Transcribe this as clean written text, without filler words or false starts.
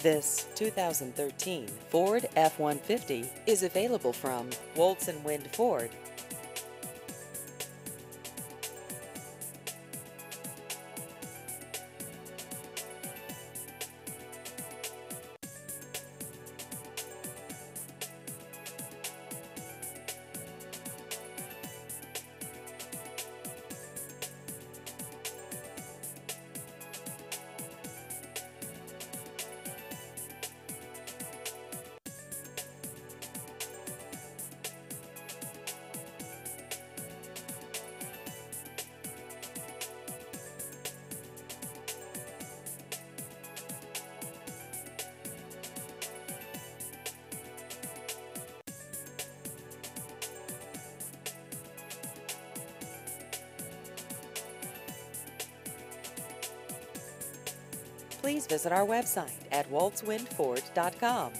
This 2013 Ford F-150 is available from Woltz and Wind Ford. Please visit our website at woltzwindford.com.